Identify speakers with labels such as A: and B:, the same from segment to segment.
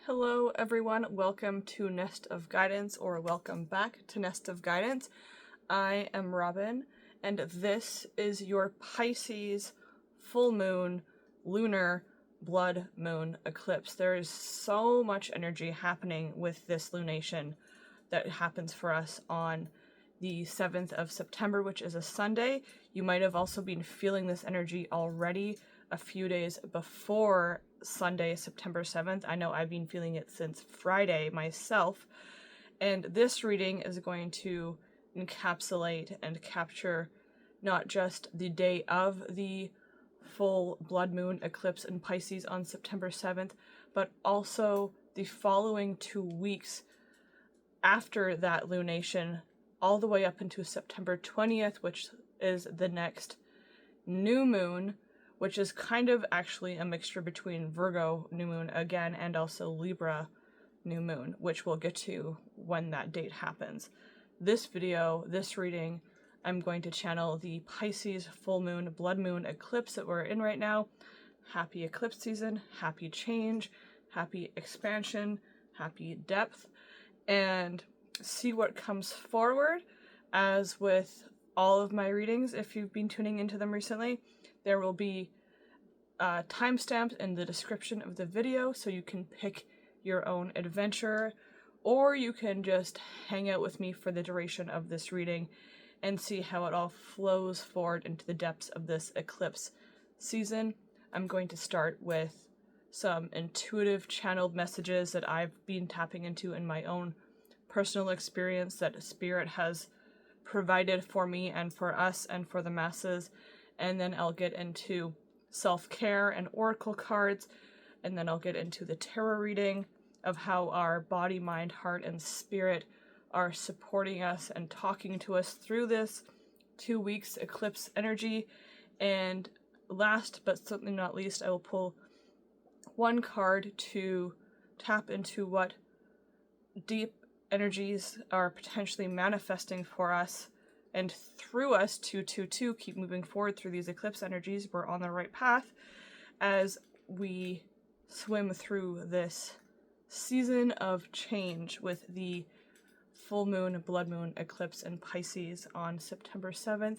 A: Hello everyone, welcome to Nest of Guidance, or welcome back to Nest of Guidance. I am Robin, and this is your Pisces full moon, lunar, blood moon eclipse. There is so much energy happening with this lunation that happens for us on the 7th of September, which is a Sunday. You might have also been feeling this energy already a few days before Sunday, September 7th. I know I've been feeling it since Friday myself. And this reading is going to encapsulate and capture not just the day of the full blood moon eclipse in Pisces on September 7th, but also the following 2 weeks after that lunation, all the way up into September 20th, which is the next new moon, which is kind of actually a mixture between Virgo new moon again and also Libra new moon, which we'll get to when that date happens. This video, this reading, I'm going to channel the Pisces full moon, blood moon eclipse that we're in right now. Happy eclipse season, happy change, happy expansion, happy depth, and see what comes forward. As with all of my readings, if you've been tuning into them recently, there will be timestamps in the description of the video, so you can pick your own adventure, or you can just hang out with me for the duration of this reading and see how it all flows forward into the depths of this eclipse season. I'm going to start with some intuitive channeled messages that I've been tapping into in my own personal experience that Spirit has provided for me and for us and for the masses. And then I'll get into self-care and oracle cards, and then I'll get into the tarot reading of how our body, mind, heart, and spirit are supporting us and talking to us through this 2 weeks eclipse energy. And last but certainly not least, I will pull one card to tap into what deep energies are potentially manifesting for us and through us to keep moving forward through these eclipse energies. We're on the right path as we swim through this season of change with the full moon, blood moon eclipse in Pisces on September 7th,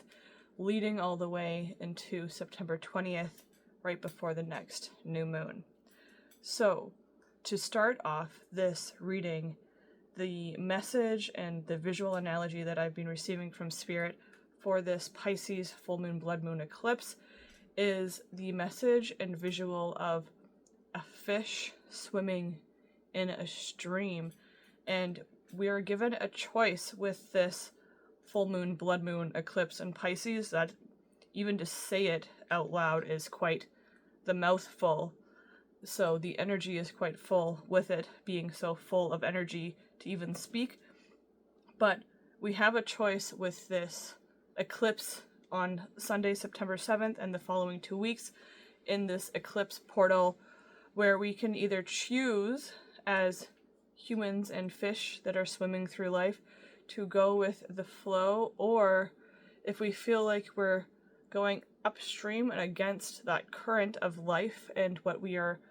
A: leading all the way into September 20th, right before the next new moon. So, to start off this reading, the message and the visual analogy that I've been receiving from Spirit for this Pisces full moon, blood moon eclipse is the message and visual of a fish swimming in a stream. And we are given a choice with this full moon, blood moon eclipse in Pisces that even to say it out loud is quite the mouthful. So the energy is quite full with it being so full of energy to even speak. But we have a choice with this eclipse on Sunday, September 7th and the following 2 weeks in this eclipse portal, where we can either choose as humans and fish that are swimming through life to go with the flow, or if we feel like we're going upstream and against that current of life and what we are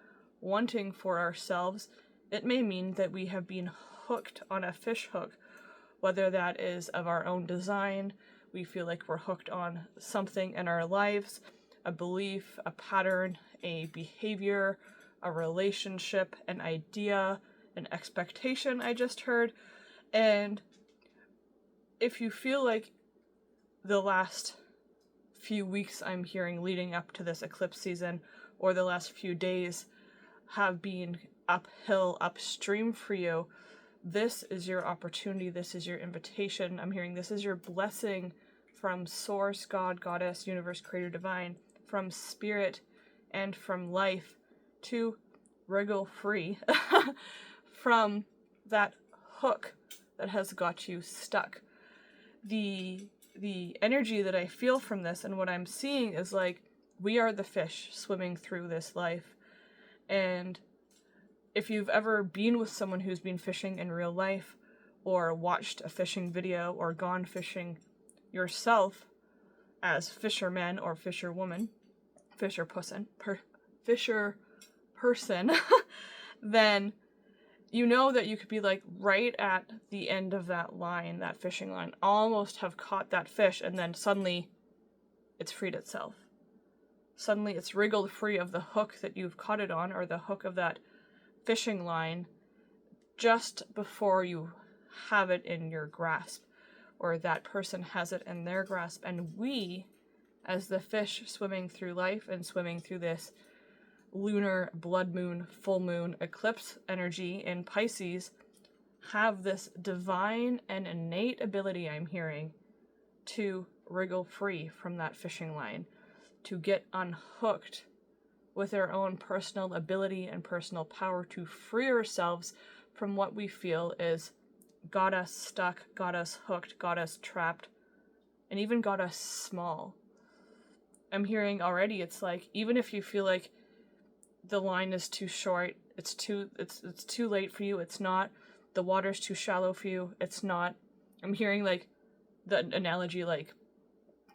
A: wanting for ourselves, it may mean that we have been hooked on a fish hook, whether that is of our own design. We feel like we're hooked on something in our lives, a belief, a pattern, a behavior, a relationship, an idea, an expectation I just heard. And if you feel like the last few weeks I'm hearing leading up to this eclipse season, or the last few days have been uphill, upstream for you, this is your opportunity, this is your invitation. I'm hearing this is your blessing from Source, God, Goddess, Universe, Creator, Divine, from Spirit, and from life to wriggle free from that hook that has got you stuck. The energy that I feel from this and what I'm seeing is like we are the fish swimming through this life. And if you've ever been with someone who's been fishing in real life, or watched a fishing video, or gone fishing yourself as fisherman or fisherwoman, fisher person, then you know that you could be like right at the end of that line, that fishing line, almost have caught that fish, and then suddenly it's freed itself. Suddenly it's wriggled free of the hook that you've caught it on, or the hook of that fishing line, just before you have it in your grasp, or that person has it in their grasp. And we, as the fish swimming through life and swimming through this lunar, blood moon, full moon, eclipse energy in Pisces, have this divine and innate ability, I'm hearing, to wriggle free from that fishing line, to get unhooked with our own personal ability and personal power, to free ourselves from what we feel is got us stuck, got us hooked, got us trapped, and even got us small. I'm hearing already, it's like, even if you feel like the line is too short, it's too late for you, it's not, the water's too shallow for you, it's not. I'm hearing like the analogy like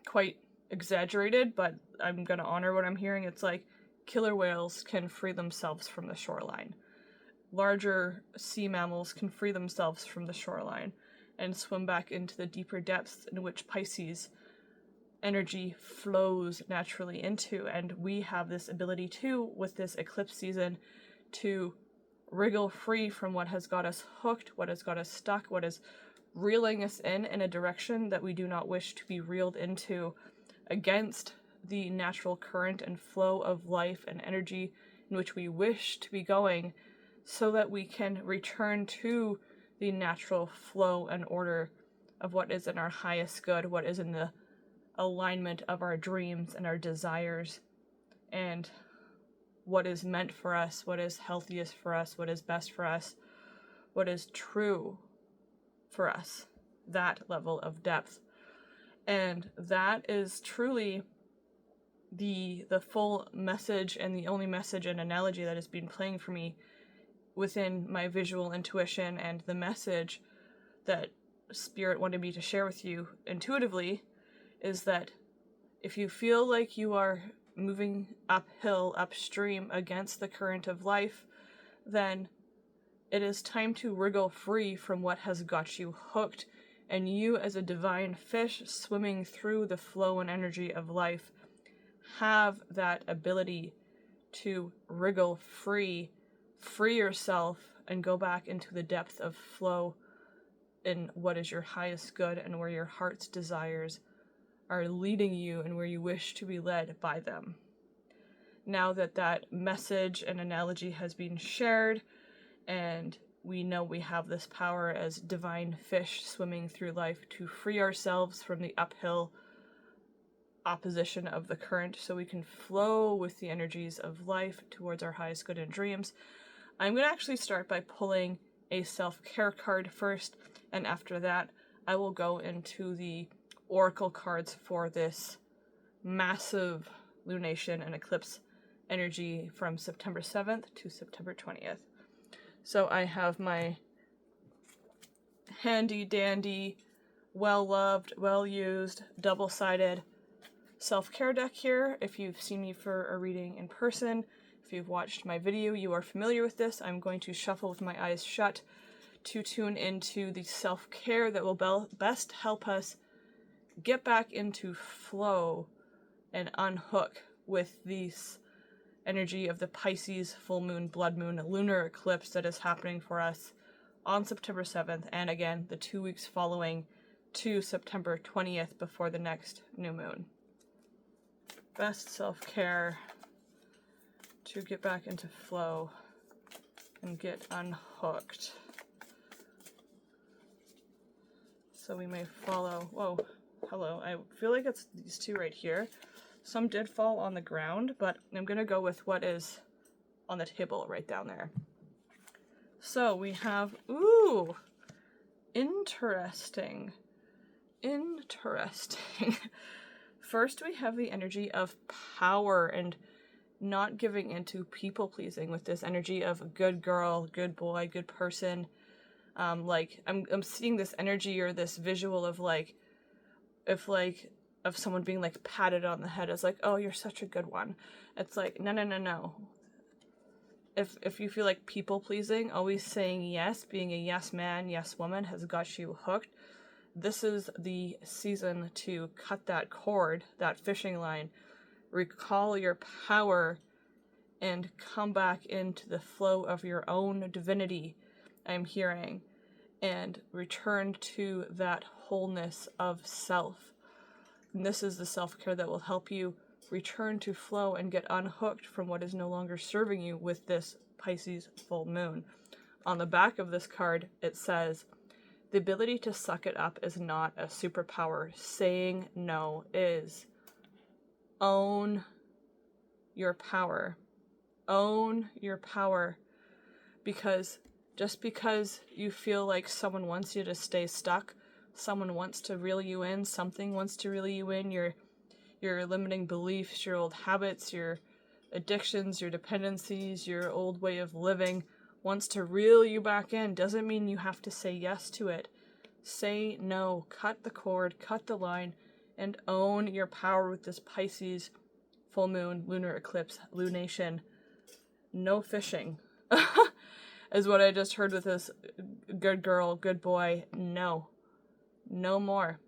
A: quite exaggerated, but I'm gonna honor what I'm hearing. It's like killer whales can free themselves from the shoreline. Larger sea mammals can free themselves from the shoreline and swim back into the deeper depths in which Pisces energy flows naturally into. And we have this ability too, with this eclipse season, to wriggle free from what has got us hooked, what has got us stuck, what is reeling us in a direction that we do not wish to be reeled into, against the natural current and flow of life and energy in which we wish to be going, so that we can return to the natural flow and order of what is in our highest good, what is in the alignment of our dreams and our desires, and what is meant for us, what is healthiest for us, what is best for us, what is true for us, that level of depth. And that is truly the full message, and the only message and analogy that has been playing for me within my visual intuition, and the message that Spirit wanted me to share with you intuitively is that if you feel like you are moving uphill, upstream against the current of life, then it is time to wriggle free from what has got you hooked, and you, as a divine fish swimming through the flow and energy of life, have that ability to wriggle free yourself, and go back into the depth of flow in what is your highest good, and where your heart's desires are leading you, and where you wish to be led by them. Now that that message and analogy has been shared, and we know we have this power as divine fish swimming through life to free ourselves from the uphill opposition of the current, so we can flow with the energies of life towards our highest good and dreams, I'm going to actually start by pulling a self-care card first, and after that I will go into the oracle cards for this massive lunation and eclipse energy from September 7th to September 20th. So I have my handy dandy, well-loved, well-used, double-sided self-care deck here. If you've seen me for a reading in person, if you've watched my video, you are familiar with this. I'm going to shuffle with my eyes shut to tune into the self-care that will best help us get back into flow and unhook with this energy of the Pisces full moon, blood moon, lunar eclipse that is happening for us on September 7th, and again the 2 weeks following to September 20th before the next new moon. Best self-care to get back into flow and get unhooked. So we may follow, whoa, hello, I feel like it's these two right here. Some did fall on the ground, but I'm gonna go with what is on the table right down there. So we have, ooh, interesting. First we have the energy of power and not giving into people pleasing, with this energy of good girl, good boy, good person. Like I'm seeing this energy or this visual of like, of someone being like patted on the head as like, oh, you're such a good one. It's like, no. if you feel like people pleasing, always saying yes, being a yes man, yes woman has got you hooked, this is the season to cut that cord, that fishing line, recall your power, and come back into the flow of your own divinity, I'm hearing, and return to that wholeness of self. And this is the self-care that will help you return to flow and get unhooked from what is no longer serving you with this Pisces full moon. On the back of this card, it says, the ability to suck it up is not a superpower. Saying no is. Own your power. Own your power. Because just because you feel like someone wants you to stay stuck, someone wants to reel you in, something wants to reel you in, your limiting beliefs, your old habits, your addictions, your dependencies, your old way of living wants to reel you back in, doesn't mean you have to say yes to it. Say no, cut the cord, cut the line, and own your power with this Pisces full moon, lunar eclipse, lunation. No fishing. Is what I just heard with this good girl, good boy. No. No more.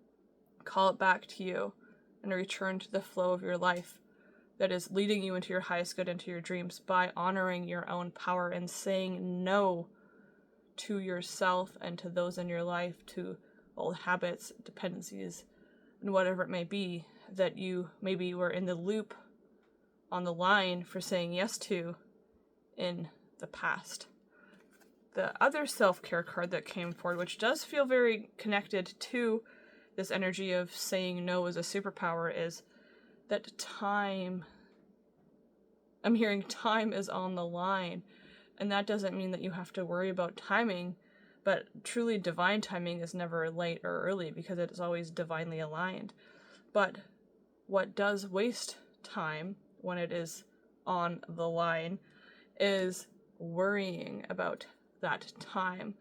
A: Call it back to you and return to the flow of your life that is leading you into your highest good, into your dreams, by honoring your own power and saying no to yourself and to those in your life, to old habits, dependencies, and whatever it may be that you maybe were in the loop, on the line for saying yes to in the past. The other self-care card that came forward, which does feel very connected to this energy of saying no as a superpower, is that time, I'm hearing time is on the line. And that doesn't mean that you have to worry about timing, but truly divine timing is never late or early because it is always divinely aligned. But what does waste time when it is on the line is worrying about that time.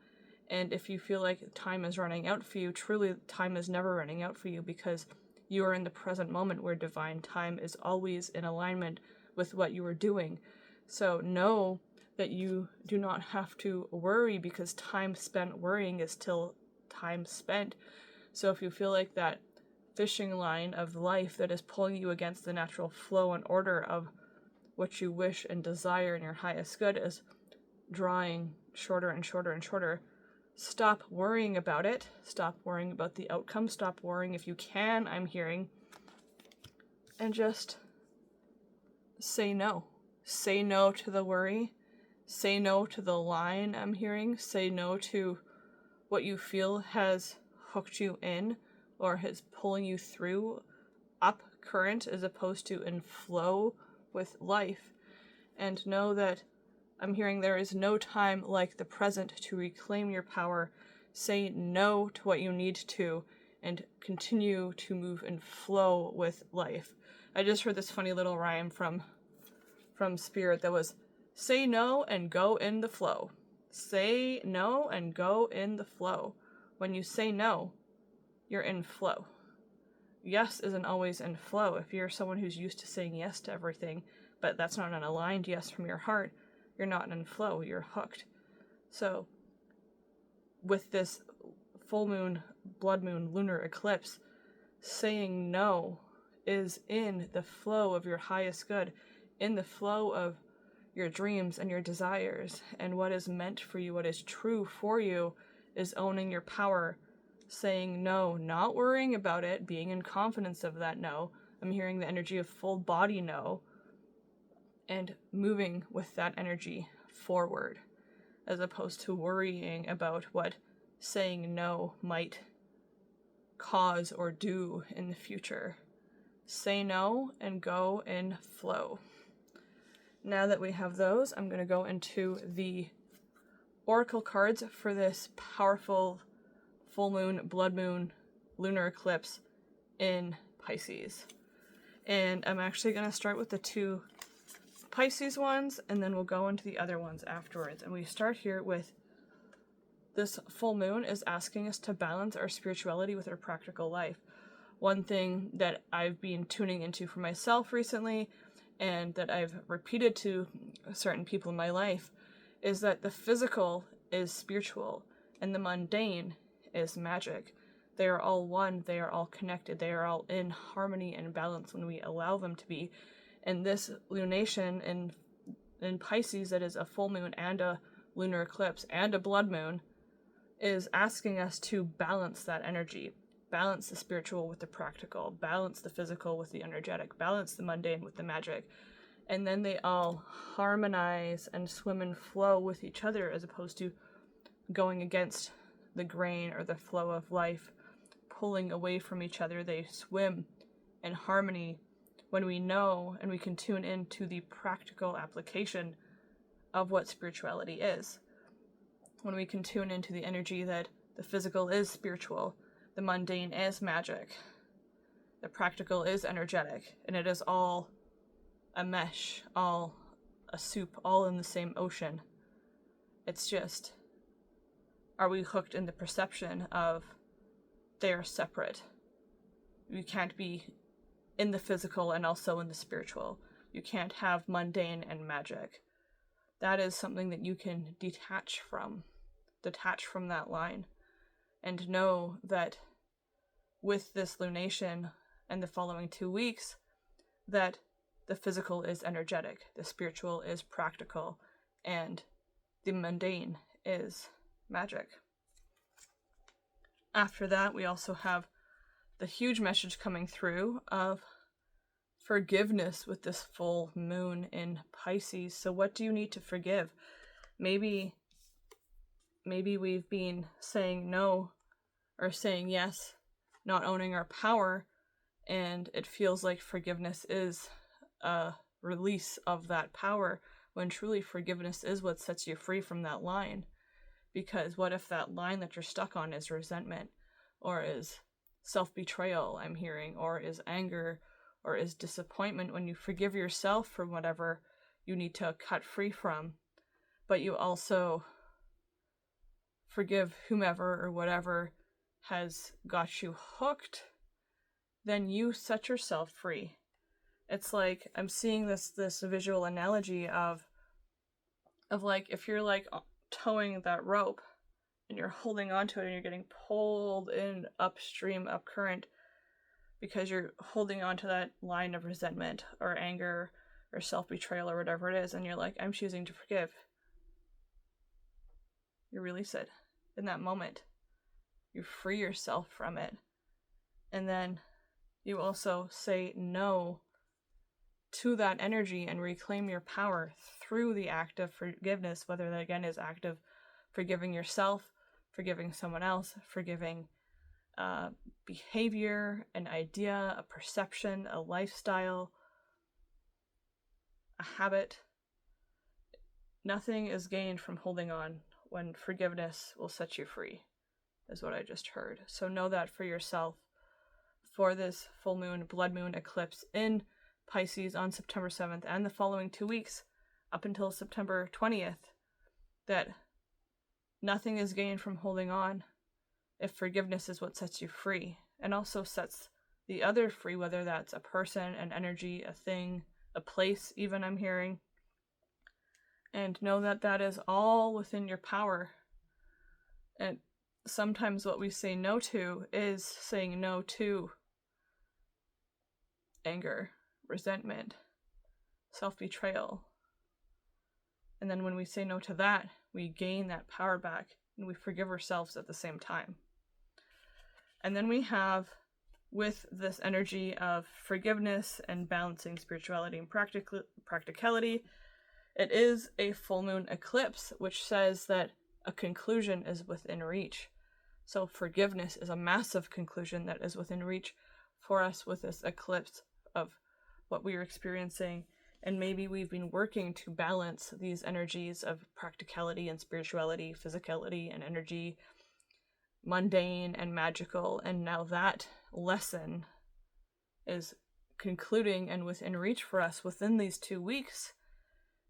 A: And if you feel like time is running out for you, truly time is never running out for you because you are in the present moment where divine time is always in alignment with what you are doing. So know that you do not have to worry because time spent worrying is still time spent. So if you feel like that fishing line of life that is pulling you against the natural flow and order of what you wish and desire in your highest good is drawing shorter and shorter and shorter, stop worrying about it. Stop worrying about the outcome. Stop worrying if you can, I'm hearing. And just say no. Say no to the worry. Say no to the line, I'm hearing. Say no to what you feel has hooked you in or is pulling you through up current as opposed to in flow with life. And know that I'm hearing there is no time like the present to reclaim your power. Say no to what you need to and continue to move in flow with life. I just heard this funny little rhyme from Spirit that was, say no and go in the flow. Say no and go in the flow. When you say no, you're in flow. Yes isn't always in flow. If you're someone who's used to saying yes to everything, but that's not an aligned yes from your heart, you're not in flow, you're hooked. So, with this full moon, blood moon, lunar eclipse, saying no is in the flow of your highest good, in the flow of your dreams and your desires, and what is meant for you, what is true for you, is owning your power, saying no, not worrying about it, being in confidence of that no. I'm hearing the energy of full body no, and moving with that energy forward, as opposed to worrying about what saying no might cause or do in the future. Say no and go in flow. Now that we have those, I'm going to go into the oracle cards for this powerful full moon, blood moon, lunar eclipse in Pisces. And I'm actually going to start with the two Pisces ones, and then we'll go into the other ones afterwards. And we start here with this full moon is asking us to balance our spirituality with our practical life. One thing that I've been tuning into for myself recently, and that I've repeated to certain people in my life, is that the physical is spiritual and the mundane is magic. They are all one, they are all connected, they are all in harmony and balance when we allow them to be. And this lunation in Pisces, that is a full moon and a lunar eclipse and a blood moon, is asking us to balance that energy. Balance the spiritual with the practical, balance the physical with the energetic, balance the mundane with the magic. And then they all harmonize and swim and flow with each other, as opposed to going against the grain or the flow of life, pulling away from each other. They swim in harmony when we know and we can tune into the practical application of what spirituality is. When we can tune into the energy that the physical is spiritual, the mundane is magic, the practical is energetic, and it is all a mesh, all a soup, all in the same ocean. It's just, are we hooked in the perception of they are separate? You can't be in the physical and also in the spiritual. You can't have mundane and magic. That is something that you can detach from that line, and know that with this lunation and the following 2 weeks, that the physical is energetic, the spiritual is practical, and the mundane is magic. After that, we also have the huge message coming through of forgiveness with this full moon in Pisces. So what do you need to forgive? Maybe we've been saying no or saying yes, not owning our power, and it feels like forgiveness is a release of that power, when truly forgiveness is what sets you free from that line. Because what if that line that you're stuck on is resentment, or is self-betrayal, I'm hearing, or is anger, or is disappointment? When you forgive yourself for whatever you need to cut free from, but you also forgive whomever or whatever has got you hooked, then you set yourself free. It's like, I'm seeing this visual analogy of like, if you're like towing that rope and you're holding onto it and you're getting pulled in upstream, up current, because you're holding onto that line of resentment or anger or self-betrayal or whatever it is, and you're like, I'm choosing to forgive. You release it in that moment. You free yourself from it. And then you also say no to that energy and reclaim your power through the act of forgiveness, whether that again is act of forgiving yourself, forgiving someone else, forgiving behavior, an idea, a perception, a lifestyle, a habit. Nothing is gained from holding on when forgiveness will set you free, is what I just heard. So know that for yourself for this full moon, blood moon eclipse in Pisces on September 7th and the following 2 weeks up until September 20th, that nothing is gained from holding on if forgiveness is what sets you free, and also sets the other free, whether that's a person, an energy, a thing, a place even, I'm hearing. And know that that is all within your power. And sometimes what we say no to is saying no to anger, resentment, self-betrayal. And then when we say no to that, we gain that power back and we forgive ourselves at the same time. And then we have, with this energy of forgiveness and balancing spirituality and practicality, it is a full moon eclipse, which says that a conclusion is within reach. So forgiveness is a massive conclusion that is within reach for us with this eclipse of what we are experiencing. And maybe we've been working to balance these energies of practicality and spirituality, physicality and energy, mundane and magical. And now that lesson is concluding and within reach for us within these 2 weeks,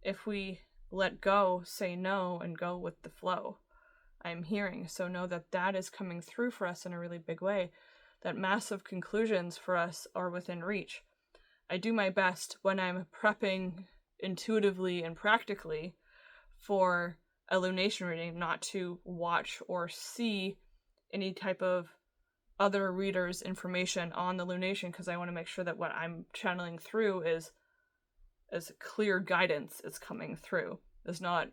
A: if we let go, say no, and go with the flow, I'm hearing. So know that that is coming through for us in a really big way, that massive conclusions for us are within reach. I do my best when I'm prepping intuitively and practically for a lunation reading not to watch or see any type of other readers' information on the lunation, because I want to make sure that what I'm channeling through is as clear guidance is coming through, is not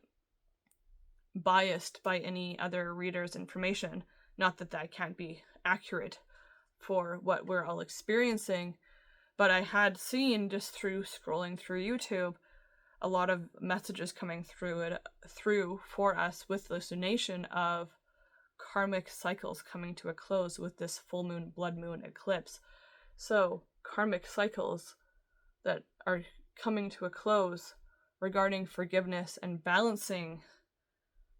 A: biased by any other reader's information. Not that that can't be accurate for what we're all experiencing, but I had seen just through scrolling through YouTube a lot of messages coming through for us with this lunation of karmic cycles coming to a close with this full moon, blood moon eclipse. So karmic cycles that are coming to a close regarding forgiveness and balancing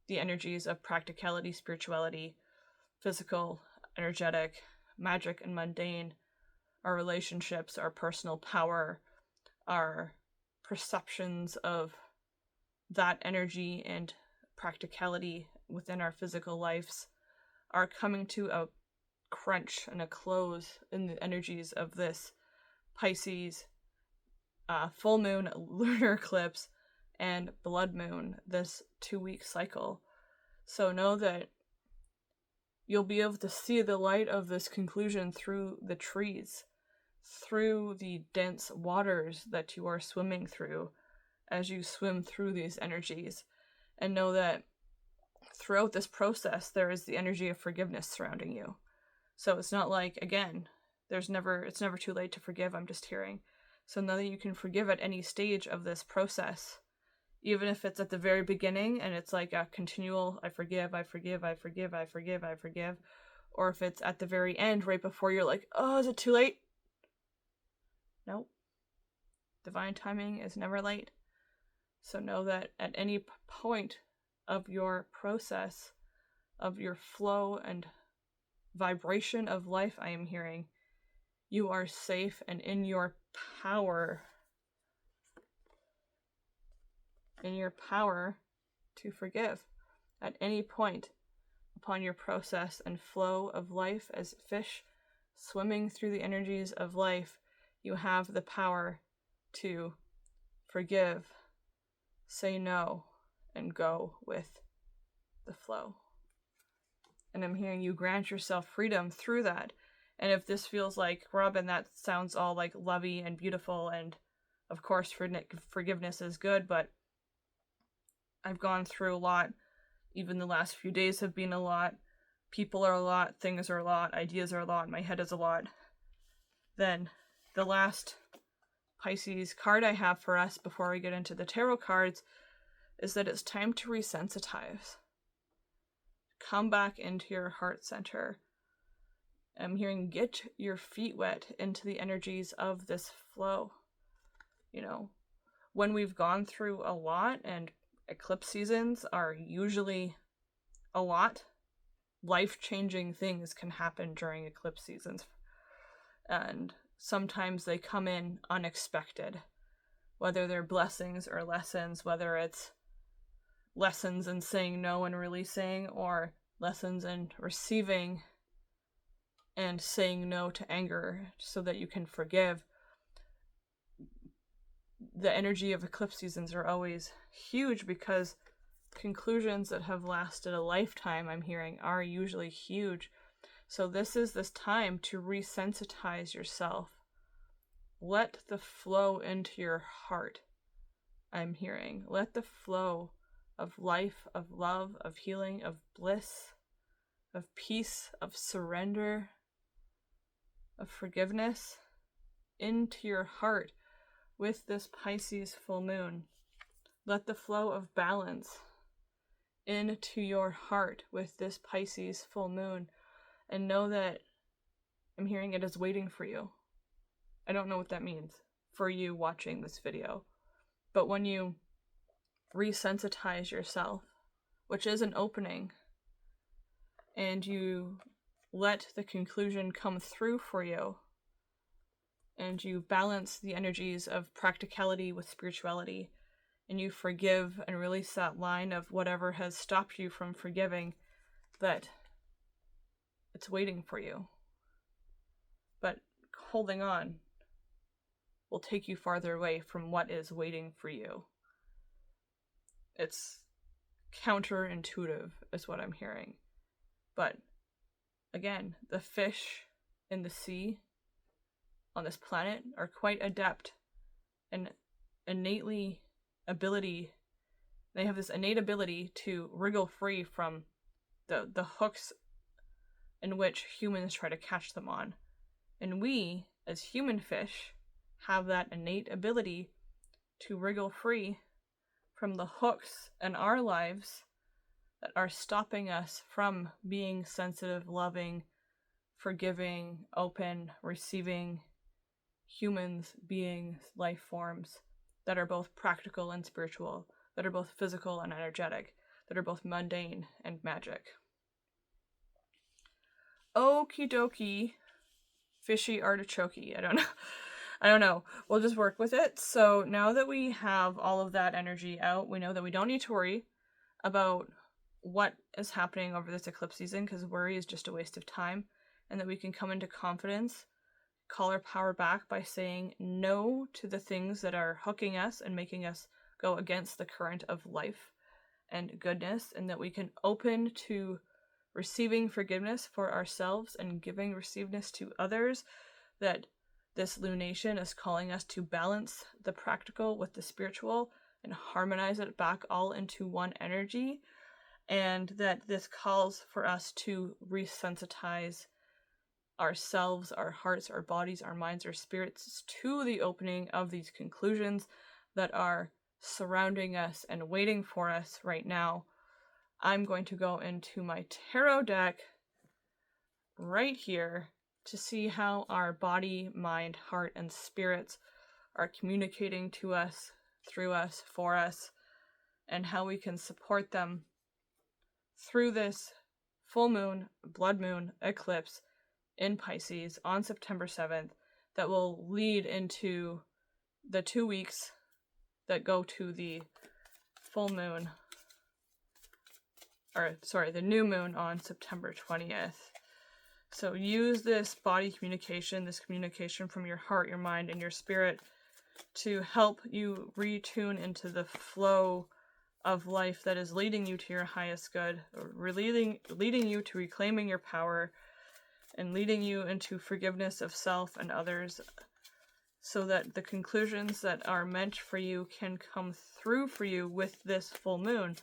A: the energies of practicality, spirituality, physical, energetic, magic, and mundane, our relationships, our personal power, our perceptions of that energy and practicality within our physical lives are coming to a crunch and a close in the energies of this Pisces full moon, lunar eclipse, and blood moon, this 2-week cycle. So know that you'll be able to see the light of this conclusion through the trees, through the dense waters that you are swimming through as you swim through these energies. And know that throughout this process, there is the energy of forgiveness surrounding you. So it's not like, again, it's never too late to forgive, I'm just hearing. So know that you can forgive at any stage of this process, even if it's at the very beginning and it's like a continual, I forgive, I forgive, I forgive, I forgive, I forgive. Or if it's at the very end, right before you're like, oh, is it too late? Nope. Divine timing is never late. So know that at any point of your process, of your flow and vibration of life, I am hearing, you are safe and in your power. In your power to forgive at any point upon your process and flow of life as fish swimming through the energies of life. You have the power to forgive, say no, and go with the flow. And I'm hearing you grant yourself freedom through that. And if this feels like, Robin, that sounds all like lovey and beautiful, and of course forgiveness is good, but I've gone through a lot. Even the last few days have been a lot. People are a lot, things are a lot, ideas are a lot, my head is a lot. Then the last Pisces card I have for us before we get into the tarot cards is that it's time to resensitize. Come back into your heart center. I'm hearing get your feet wet into the energies of this flow. You know, when we've gone through a lot, and eclipse seasons are usually a lot, life-changing things can happen during eclipse seasons. And sometimes they come in unexpected, whether they're blessings or lessons, whether it's lessons in saying no and releasing, or lessons in receiving and saying no to anger so that you can forgive. The energy of eclipse seasons are always huge because conclusions that have lasted a lifetime, I'm hearing, are usually huge. So this is this time to resensitize yourself. Let the flow into your heart, I'm hearing. Let the flow of life, of love, of healing, of bliss, of peace, of surrender, of forgiveness into your heart with this Pisces full moon. Let the flow of balance into your heart with this Pisces full moon, and know that I'm hearing it is waiting for you. I don't know what that means for you watching this video, but when you resensitize yourself, which is an opening, and you let the conclusion come through for you, and you balance the energies of practicality with spirituality, and you forgive and release that line of whatever has stopped you from forgiving, that it's waiting for you. But holding on, will take you farther away from what is waiting for you. It's counterintuitive, is what I'm hearing. But again, the fish in the sea on this planet are quite adept and they have this innate ability to wriggle free from the hooks in which humans try to catch them on. And we, as human fish, have that innate ability to wriggle free from the hooks in our lives that are stopping us from being sensitive, loving, forgiving, open, receiving humans, beings, life forms that are both practical and spiritual, that are both physical and energetic, that are both mundane and magic. Okie dokie, fishy artichokey. I don't know. We'll just work with it. So now that we have all of that energy out, we know that we don't need to worry about what is happening over this eclipse season, because worry is just a waste of time, and that we can come into confidence, call our power back by saying no to the things that are hooking us and making us go against the current of life and goodness, and that we can open to receiving forgiveness for ourselves and giving receivedness to others, that this lunation is calling us to balance the practical with the spiritual and harmonize it back all into one energy, and that this calls for us to resensitize ourselves, our hearts, our bodies, our minds, our spirits to the opening of these conclusions that are surrounding us and waiting for us right now. I'm going to go into my tarot deck right here to see how our body, mind, heart, and spirits are communicating to us, through us, for us, and how we can support them through this full moon, blood moon eclipse in Pisces on September 7th that will lead into the 2 weeks that go to the full moon, the new moon on September 20th. So use this body communication, this communication from your heart, your mind, and your spirit to help you retune into the flow of life that is leading you to your highest good, leading you to reclaiming your power, and leading you into forgiveness of self and others, so that the conclusions that are meant for you can come through for you with this full moon.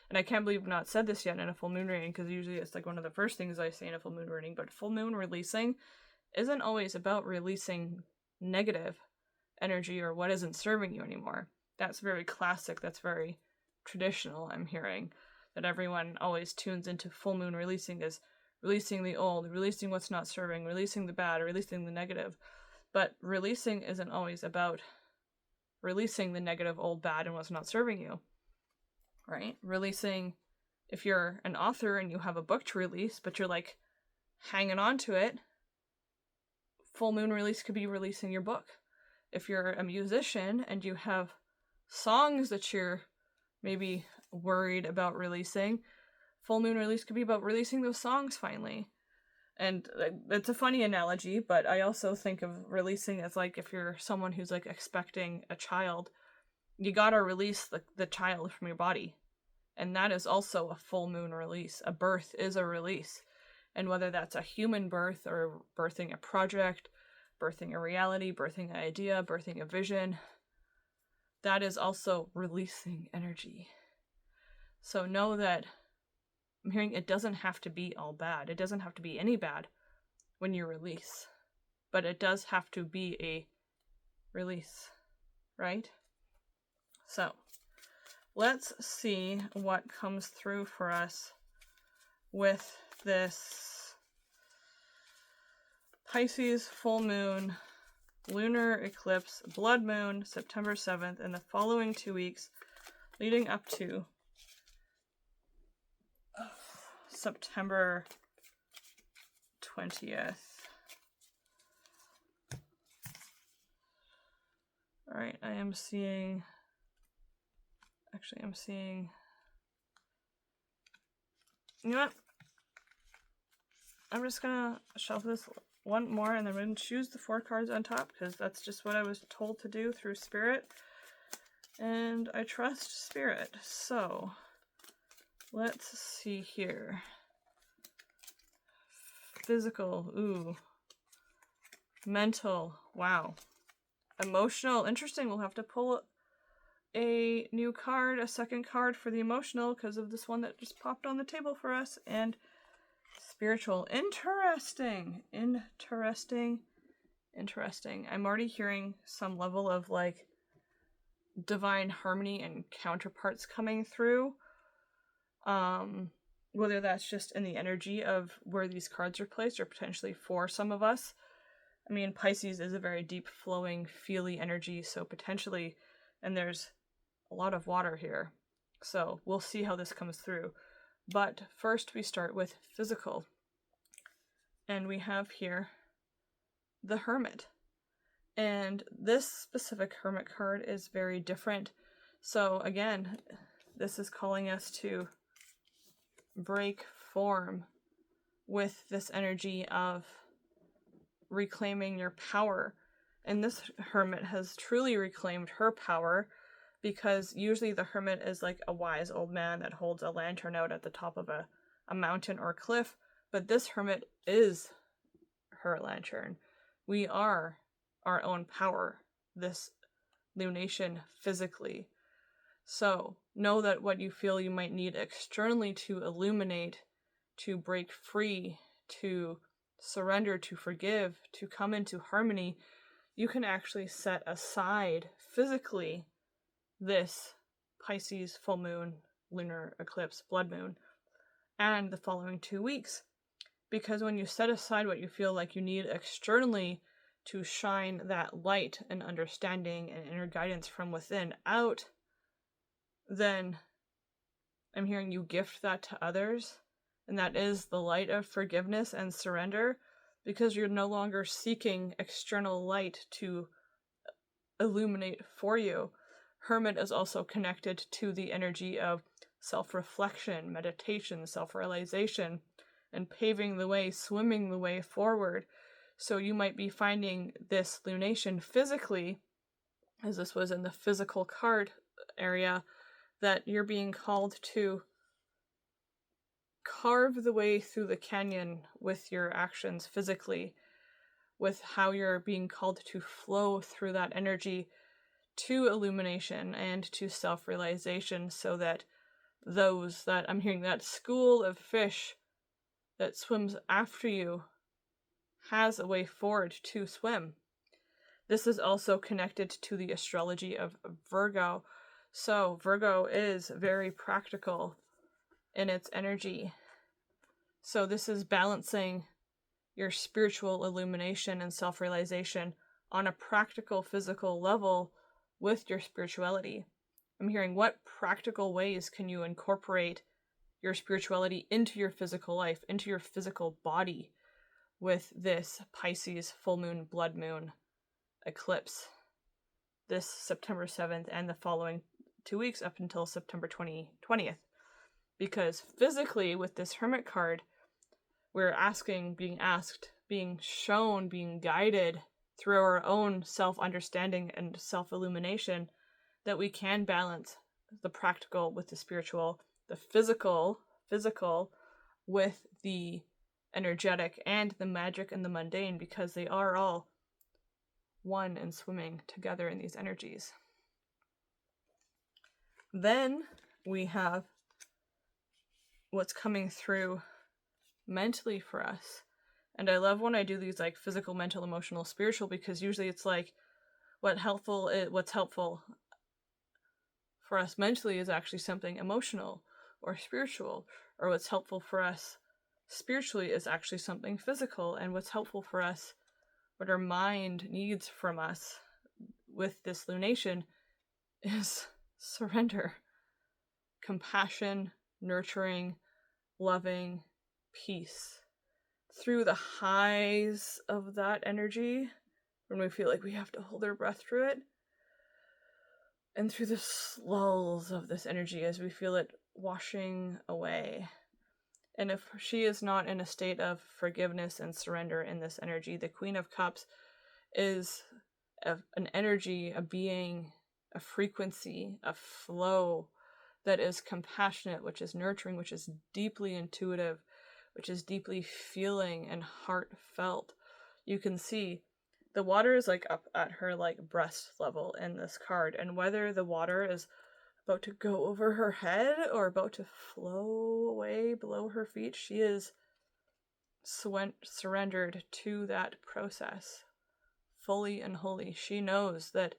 A: And I can't believe I've not said this yet in a full moon reading, because usually it's like one of the first things I say in a full moon reading, but full moon releasing isn't always about releasing negative energy or what isn't serving you anymore. That's very classic, that's very traditional, I'm hearing, that everyone always tunes into full moon releasing as releasing the old, releasing what's not serving, releasing the bad, releasing the negative. But releasing isn't always about releasing the negative, old, bad, and what's not serving you, right? Releasing, if you're an author and you have a book to release, but you're like hanging on to it, full moon release could be releasing your book. If you're a musician and you have songs that you're maybe worried about releasing, full moon release could be about releasing those songs finally. And it's a funny analogy, but I also think of releasing as like if you're someone who's like expecting a child, you gotta release the child from your body. And that is also a full moon release. A birth is a release. And whether that's a human birth or birthing a project, birthing a reality, birthing an idea, birthing a vision, that is also releasing energy. So know that I'm hearing it doesn't have to be all bad. It doesn't have to be any bad when you release. But it does have to be a release, right? So, let's see what comes through for us with this Pisces full moon, lunar eclipse, blood moon, September 7th, and the following 2 weeks leading up to September 20th. Alright, I'm seeing, you know what? I'm just gonna shelf this one more, and then I'm going to choose the 4 cards on top because that's just what I was told to do through Spirit. And I trust Spirit. So, let's see here. Physical, ooh. Mental, wow. Emotional, interesting. We'll have to pull a new card, a second card for the emotional because of this one that just popped on the table for us. And spiritual, interesting. I'm already hearing some level of like divine harmony and counterparts coming through. Whether that's just in the energy of where these cards are placed or potentially for some of us. I mean, Pisces is a very deep flowing, feely energy, so potentially, and there's a lot of water here. So we'll see how this comes through. But first we start with physical. And we have here the Hermit. And this specific Hermit card is very different. So again, this is calling us to break form with this energy of reclaiming your power. And this Hermit has truly reclaimed her power, because usually the Hermit is like a wise old man that holds a lantern out at the top of a mountain or cliff, but this Hermit is her lantern. We are our own power, this lunation physically. So know that what you feel you might need externally to illuminate, to break free, to surrender, to forgive, to come into harmony, you can actually set aside physically this Pisces full moon, lunar eclipse, blood moon, and the following 2 weeks. Because when you set aside what you feel like you need externally to shine that light and understanding and inner guidance from within out, then I'm hearing you gift that to others. And that is the light of forgiveness and surrender, because you're no longer seeking external light to illuminate for you. Hermit is also connected to the energy of self-reflection, meditation, self-realization, and paving the way, swimming the way forward. So you might be finding this lunation physically, as this was in the physical card area, that you're being called to carve the way through the canyon with your actions physically, with how you're being called to flow through that energy to illumination and to self-realization, so that those that I'm hearing, that school of fish that swims after you has a way forward to swim. This is also connected to the astrology of Virgo. So Virgo is very practical in its energy. So this is balancing your spiritual illumination and self-realization on a practical physical level with your spirituality. I'm hearing, what practical ways can you incorporate your spirituality into your physical life, into your physical body with this Pisces full moon, blood moon eclipse this September 7th and the following 2 weeks up until September 20th. Because physically with this Hermit card, we're asking, being asked, being shown, being guided through our own self-understanding and self-illumination that we can balance the practical with the spiritual, the physical with the energetic, and the magic and the mundane, because they are all one and swimming together in these energies. Then we have what's coming through mentally for us. And I love when I do these like physical, mental, emotional, spiritual, because usually it's like what's helpful for us mentally is actually something emotional or spiritual, or what's helpful for us spiritually is actually something physical, and what's helpful for us, what our mind needs from us with this lunation, is surrender, compassion, nurturing, loving, peace. Through the highs of that energy, when we feel like we have to hold our breath through it, and through the lulls of this energy as we feel it washing away, And if she is not in a state of forgiveness and surrender in this energy, the Queen of Cups is an energy, a being, a frequency, a flow that is compassionate, which is nurturing, which is deeply intuitive, which is deeply feeling and heartfelt. You can see the water is like up at her like breast level in this card, and whether the water is about to go over her head or about to flow away below her feet, she is surrendered to that process fully and wholly. She knows that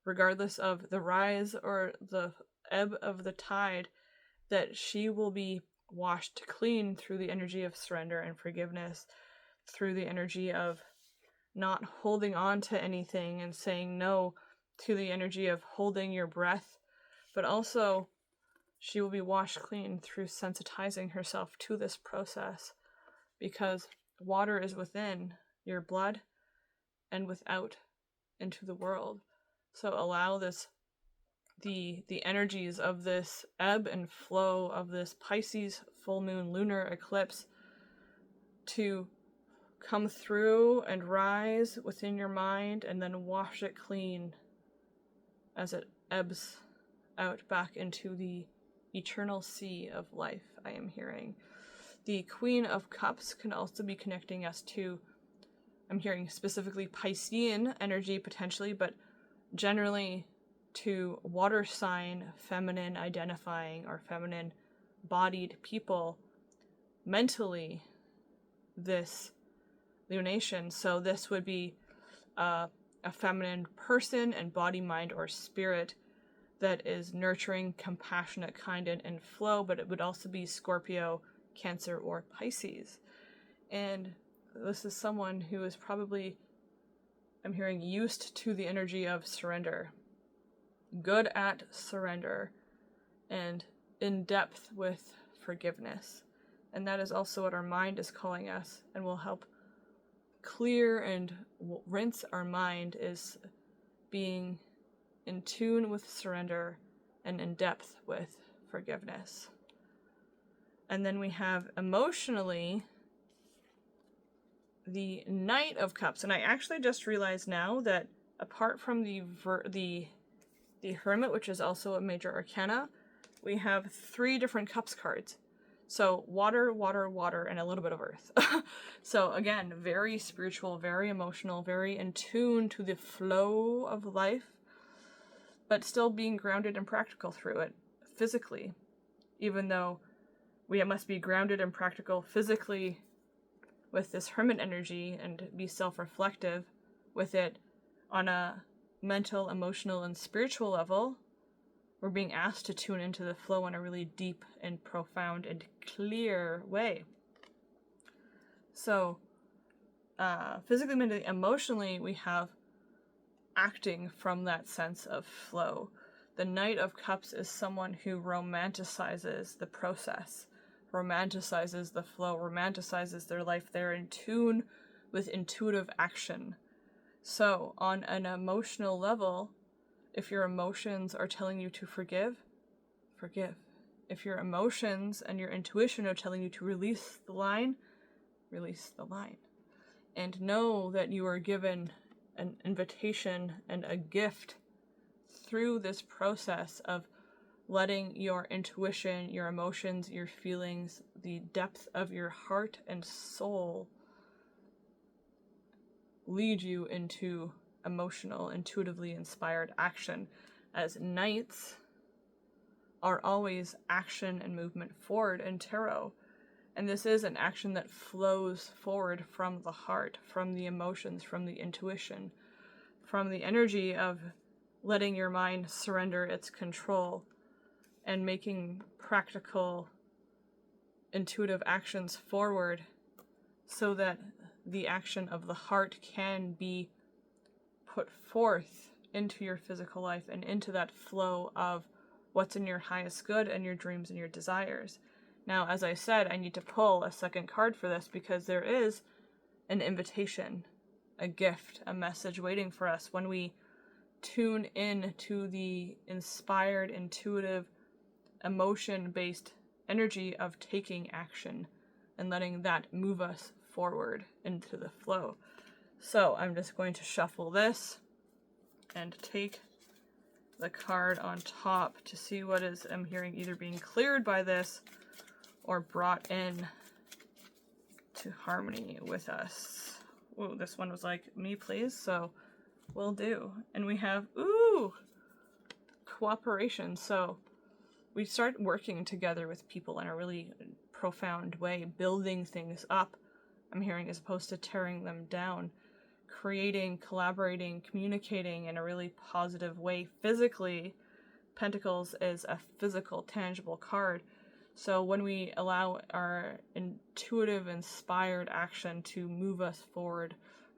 A: regardless of the rise or the ebb of the tide, that she will be washed clean through the energy of surrender and forgiveness, through the energy of not holding on to anything and saying no to the energy of holding your breath, but also she will be washed clean through sensitizing herself to this process, because water is within your blood and without into the world. So allow this, the energies of this ebb and flow of this Pisces full moon lunar eclipse to come through and rise within your mind, and then wash it clean as it ebbs out back into the eternal sea of life. I am hearing the Queen of Cups can also be connecting us to, I'm hearing specifically Piscean energy potentially, but generally to water sign, feminine identifying or feminine bodied people mentally this lunation. So this would be a feminine person and body, mind, or spirit that is nurturing, compassionate, kind, and flow, but it would also be Scorpio, Cancer, or Pisces. And this is someone who is probably, I'm hearing, used to the energy of surrender, good at surrender, and in depth with forgiveness. And that is also what our mind is calling us, and will help clear and rinse our mind, is being in tune with surrender and in depth with forgiveness. And then we have emotionally the Knight of Cups. And I actually just realized now that apart from the Hermit, which is also a major arcana, we have 3 different Cups cards. So water, water, water, and a little bit of earth. So again, very spiritual, very emotional, very in tune to the flow of life, but still being grounded and practical through it physically, even though we must be grounded and practical physically with this Hermit energy and be self-reflective with it on a mental, emotional, and spiritual level. We're being asked to tune into the flow in a really deep and profound and clear way. So, physically, mentally, emotionally, we have acting from that sense of flow. The Knight of Cups is someone who romanticizes the process, romanticizes the flow, romanticizes their life. They're in tune with intuitive action. So, on an emotional level, if your emotions are telling you to forgive, forgive. If your emotions and your intuition are telling you to release the line, release the line. And know that you are given an invitation and a gift through this process of letting your intuition, your emotions, your feelings, the depth of your heart and soul lead you into emotional, intuitively inspired action, as knights are always action and movement forward in tarot. And this is an action that flows forward from the heart, from the emotions, from the intuition, from the energy of letting your mind surrender its control and making practical, intuitive actions forward so that the action of the heart can be put forth into your physical life and into that flow of what's in your highest good and your dreams and your desires. Now, as I said, I need to pull a second card for this because there is an invitation, a gift, a message waiting for us when we tune in to the inspired, intuitive, emotion-based energy of taking action and letting that move us forward into the flow. So I'm just going to shuffle this and take the card on top to see what is I'm hearing either being cleared by this or brought in to harmony with us. Ooh, this one was like, me please, so will do. And we have, ooh, cooperation. So we start working together with people in a really profound way, building things up, I'm hearing, as opposed to tearing them down, creating, collaborating, communicating in a really positive way physically. Pentacles is a physical, tangible card. So when we allow our intuitive, inspired action to move us forward,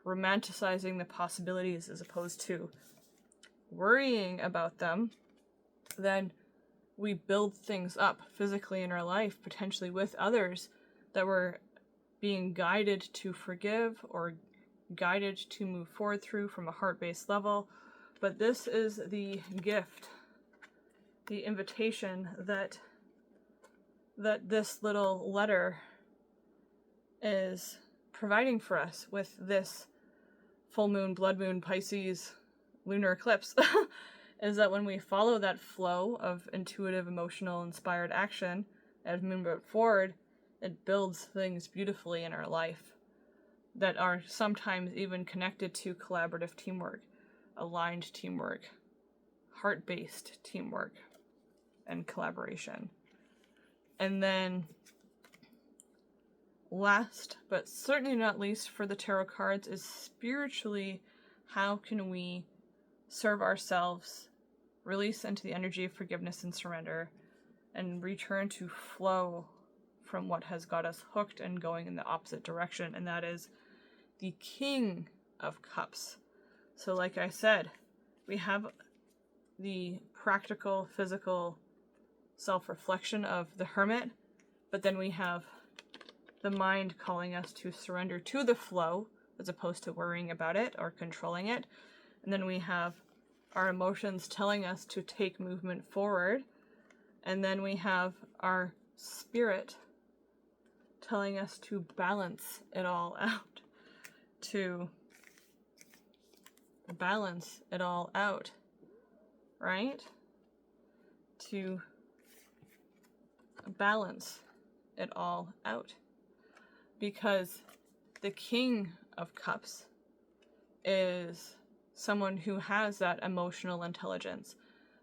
A: romanticizing the possibilities as opposed to worrying about them, then we build things up physically in our life, potentially with others that we're being guided to forgive or guided to move forward through from a heart-based level. But this is the gift, the invitation that this little letter is providing for us with this full moon, blood moon, Pisces, lunar eclipse, is that when we follow that flow of intuitive, emotional, inspired action as we move forward, it builds things beautifully in our life that are sometimes even connected to collaborative teamwork, aligned teamwork, heart-based teamwork, and collaboration. And then last, but certainly not least for the tarot cards, is spiritually, how can we serve ourselves, release into the energy of forgiveness and surrender, and return to flow from what has got us hooked and going in the opposite direction, and that is the King of Cups. So like I said, we have the practical, physical self-reflection of the Hermit, but then we have the mind calling us to surrender to the flow as opposed to worrying about it or controlling it. And then we have our emotions telling us to take movement forward. And then we have our spirit telling us to balance it all out. To balance it all out, right? To balance it all out. Because the King of Cups is someone who has that emotional intelligence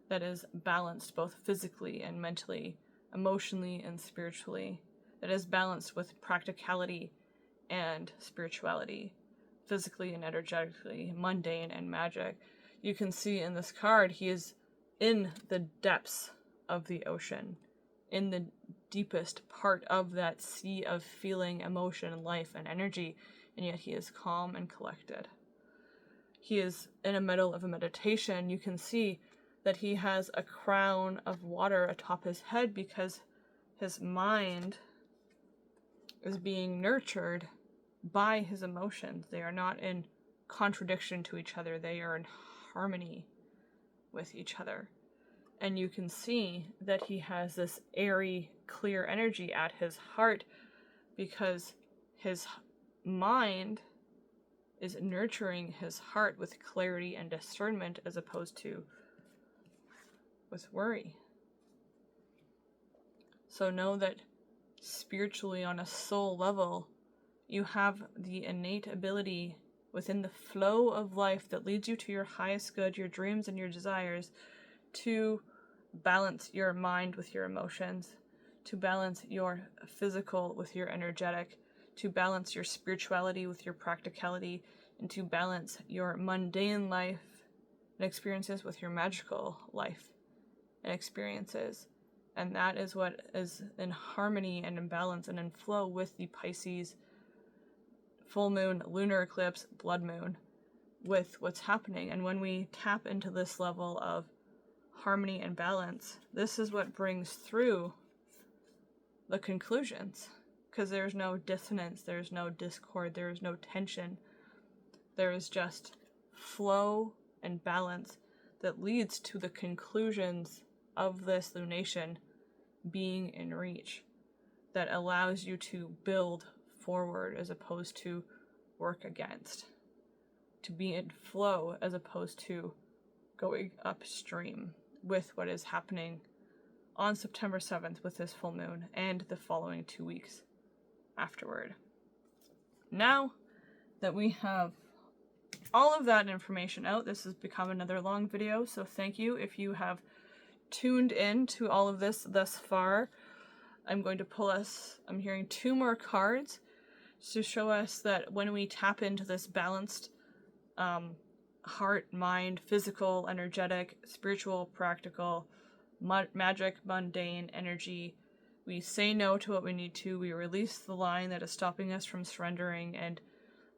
A: that is balanced both physically and mentally, emotionally and spiritually, that is balanced with practicality and spirituality, physically and energetically, mundane and magic. You can see in this card, he is in the depths of the ocean, in the deepest part of that sea of feeling, emotion, life, and energy, and yet he is calm and collected. He is in the middle of a meditation. You can see that he has a crown of water atop his head because his mind is being nurtured by his emotions. They are not in contradiction to each other. They are in harmony with each other. And you can see that he has this airy, clear energy at his heart because his mind is nurturing his heart with clarity and discernment as opposed to with worry. So know that spiritually, on a soul level, you have the innate ability within the flow of life that leads you to your highest good, your dreams and your desires, to balance your mind with your emotions, to balance your physical with your energetic, to balance your spirituality with your practicality, and to balance your mundane life and experiences with your magical life and experiences. And that is what is in harmony and in balance and in flow with the Pisces full moon, lunar eclipse, blood moon, with what's happening. And when we tap into this level of harmony and balance, this is what brings through the conclusions, because there's no dissonance, there's no discord, there is no tension. There is just flow and balance that leads to the conclusions of this lunation being in reach, that allows you to build forward as opposed to work against, to be in flow as opposed to going upstream with what is happening on September 7th with this full moon and the following 2 weeks afterward. Now that we have all of that information out, this has become another long video, so thank you if you have tuned in to all of this thus far. I'm going to pull us, I'm hearing 2 more cards to show us that when we tap into this balanced heart, mind, physical, energetic, spiritual, practical, magic, mundane energy, we say no to what we need to, we release the line that is stopping us from surrendering and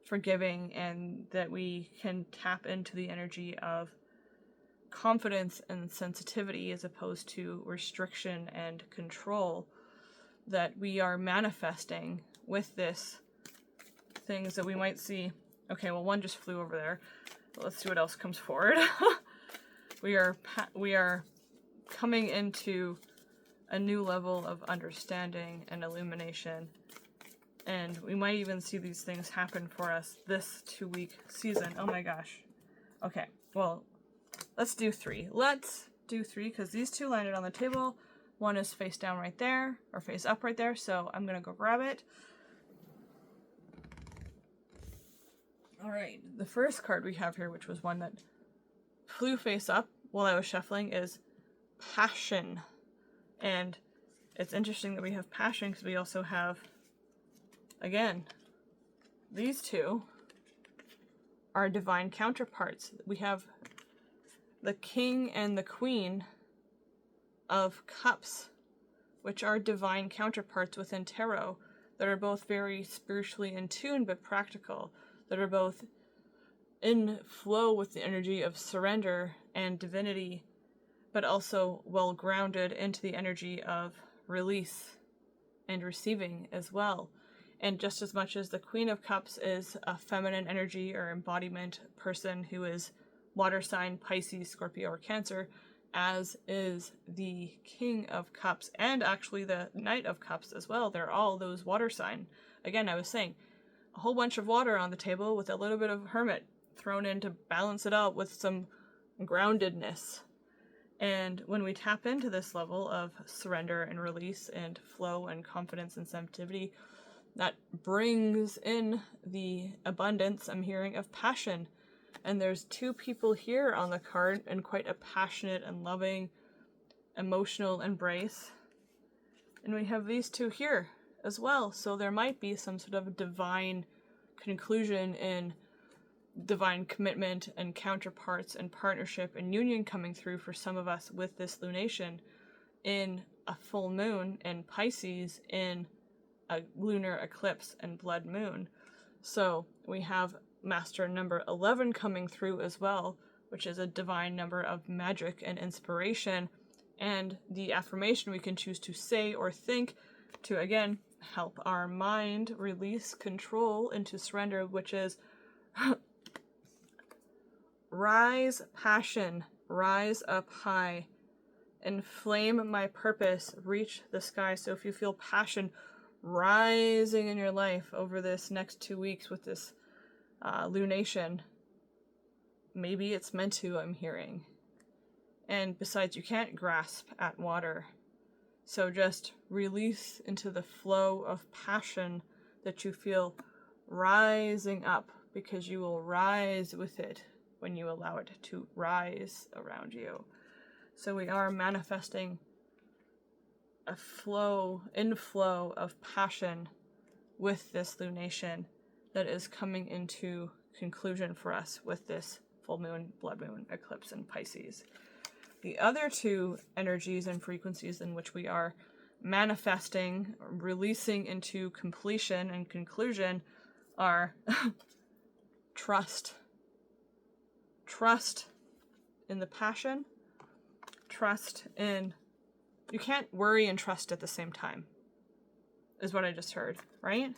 A: forgiving, and that we can tap into the energy of confidence and sensitivity as opposed to restriction and control, that we are manifesting with this things that we might see. Okay, well, one just flew over there. Let's see what else comes forward. we are coming into a new level of understanding and illumination, and we might even see these things happen for us this 2-week season. Oh my gosh. Okay, well, let's do 3. Let's do 3 because these 2 landed on the table. One is face down right there, or face up right there, so I'm gonna go grab it. Alright, the first card we have here, which was one that flew face up while I was shuffling, is passion. And it's interesting that we have passion because we also have, again, these 2 are divine counterparts. We have the King and the Queen of Cups, which are divine counterparts within tarot, that are both very spiritually in tune but practical, that are both in flow with the energy of surrender and divinity, but also well grounded into the energy of release and receiving as well. And just as much as the Queen of Cups is a feminine energy or embodiment person who is water sign, Pisces, Scorpio, or Cancer, as is the King of Cups, and actually the Knight of Cups as well. They're all those water sign. Again, I was saying, a whole bunch of water on the table with a little bit of Hermit thrown in to balance it out with some groundedness. And when we tap into this level of surrender and release and flow and confidence and sensitivity, that brings in the abundance, I'm hearing, of passion. And there's 2 people here on the card in quite a passionate and loving, emotional embrace. And we have these 2 here as well. So there might be some sort of divine conclusion in divine commitment and counterparts and partnership and union coming through for some of us with this lunation in a full moon in Pisces, in a lunar eclipse and blood moon. So we have master number 11 coming through as well, which is a divine number of magic and inspiration, and the affirmation we can choose to say or think to, again, help our mind release control into surrender, which is rise passion, rise up high, inflame my purpose, reach the sky. So if you feel passion rising in your life over this next 2 weeks with this lunation, maybe it's meant to, I'm hearing. And besides, you can't grasp at water. So just release into the flow of passion that you feel rising up, because you will rise with it when you allow it to rise around you. So we are manifesting a inflow of passion with this lunation that is coming into conclusion for us with this full moon, blood moon, eclipse in Pisces. The other 2 energies and frequencies in which we are manifesting, releasing into completion and conclusion are trust. Trust in the passion. Trust in... You can't worry and trust at the same time, is what I just heard, right?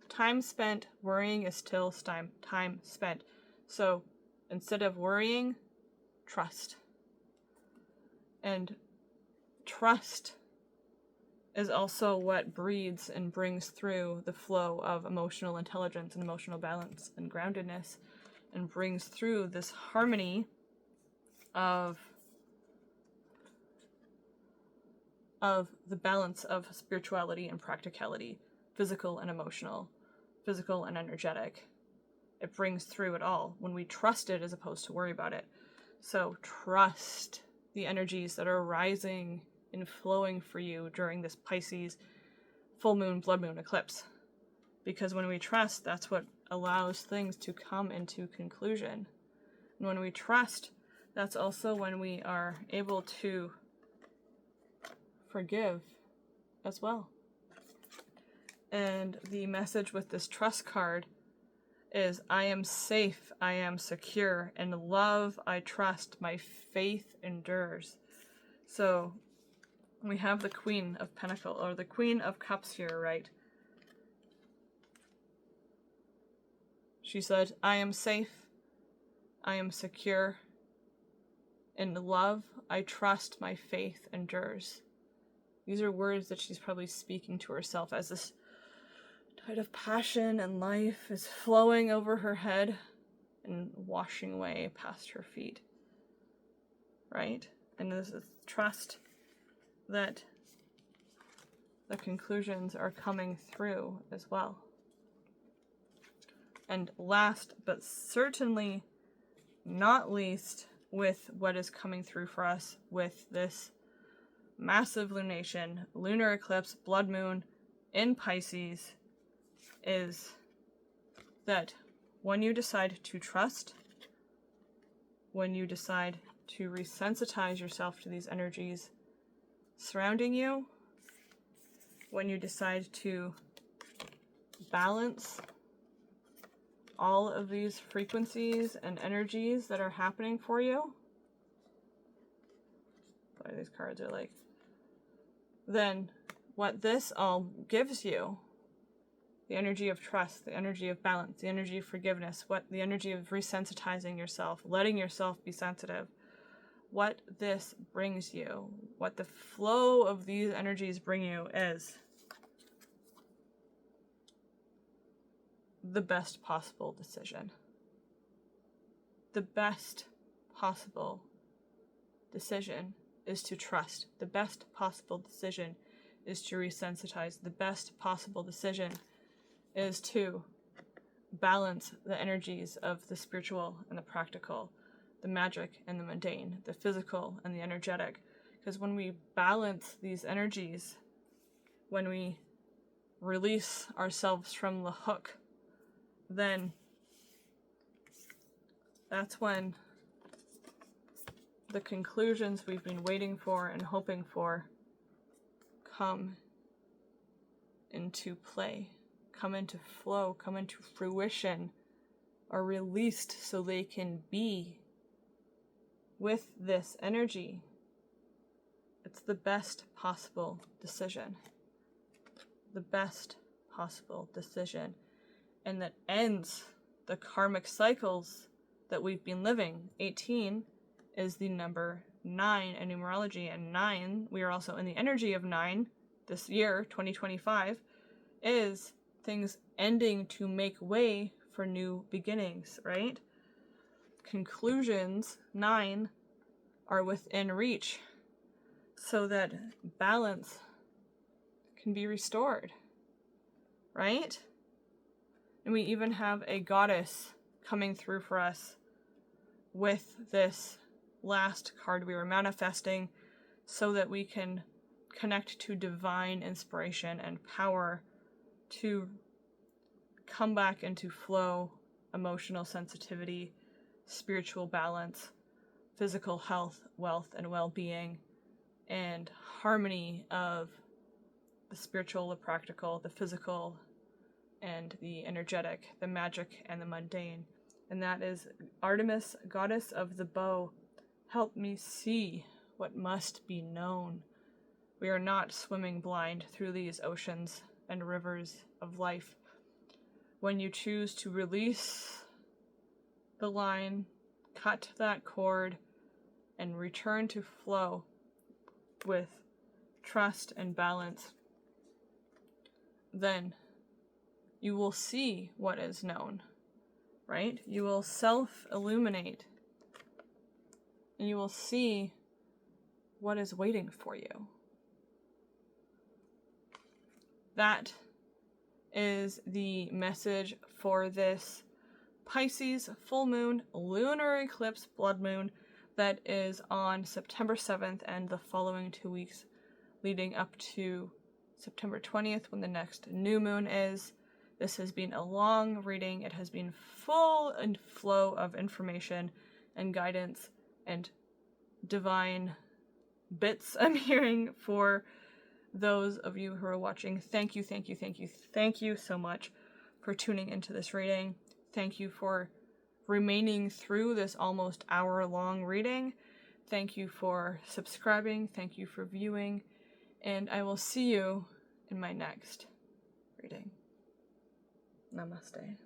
A: Time spent worrying is still time spent. So instead of worrying, trust. And trust is also what breeds and brings through the flow of emotional intelligence and emotional balance and groundedness, and brings through this harmony of the balance of spirituality and practicality, physical and emotional, physical and energetic. It brings through it all when we trust it as opposed to worry about it. So trust the energies that are rising and flowing for you during this Pisces full moon, blood moon eclipse. Because when we trust, that's what allows things to come into conclusion. And when we trust, that's also when we are able to forgive as well. And the message with this trust card is, I am safe, I am secure, in love I trust, my faith endures. So we have the Queen of Pentacles, or the Queen of Cups here, right? She said, I am safe, I am secure, in love I trust, my faith endures. These are words that she's probably speaking to herself as this tide of passion and life is flowing over her head and washing away past her feet, right? And this is trust that the conclusions are coming through as well. And last but certainly not least, with what is coming through for us with this massive lunation, lunar eclipse, blood moon in Pisces, is that when you decide to trust, when you decide to resensitize yourself to these energies surrounding you, when you decide to balance all of these frequencies and energies that are happening for you, what these cards are like, then what this all gives you, the energy of trust, the energy of balance, the energy of forgiveness, the energy of resensitizing yourself, letting yourself be sensitive, what this brings you, what the flow of these energies bring you is the best possible decision. The best possible decision is to trust. The best possible decision is to resensitize. The best possible decision is to balance the energies of the spiritual and the practical, the magic and the mundane, the physical and the energetic. Because when we balance these energies, when we release ourselves from the hook, then that's when the conclusions we've been waiting for and hoping for come into play, come into flow, come into fruition, are released so they can be with this energy. It's the best possible decision. The best possible decision. And that ends the karmic cycles that we've been living. 18 is the number 9 in numerology, and 9, we are also in the energy of 9 this year, 2025, is things ending to make way for new beginnings, right? Conclusions, 9, are within reach so that balance can be restored, right? And we even have a goddess coming through for us with this last card we were manifesting so that we can connect to divine inspiration and power to come back into flow, emotional sensitivity, spiritual balance, physical health, wealth, and well-being, and harmony of the spiritual, the practical, the physical, and the energetic, the magic, and the mundane. And that is Artemis, goddess of the bow. Help me see what must be known. We are not swimming blind through these oceans and rivers of life. When you choose to release the line, cut that cord, and return to flow with trust, and balance, then you will see what is known, right? You will self-illuminate, and you will see what is waiting for you. That is the message for this Pisces full moon, lunar eclipse, blood moon, that is on September 7th and the following 2 weeks leading up to September 20th when the next new moon is. This has been a long reading. It has been full and flow of information and guidance and divine bits I'm hearing for those of you who are watching. Thank you, thank you, thank you, thank you so much for tuning into this reading. Thank you for remaining through this almost hour-long reading. Thank you for subscribing. Thank you for viewing. And I will see you in my next reading. Namaste.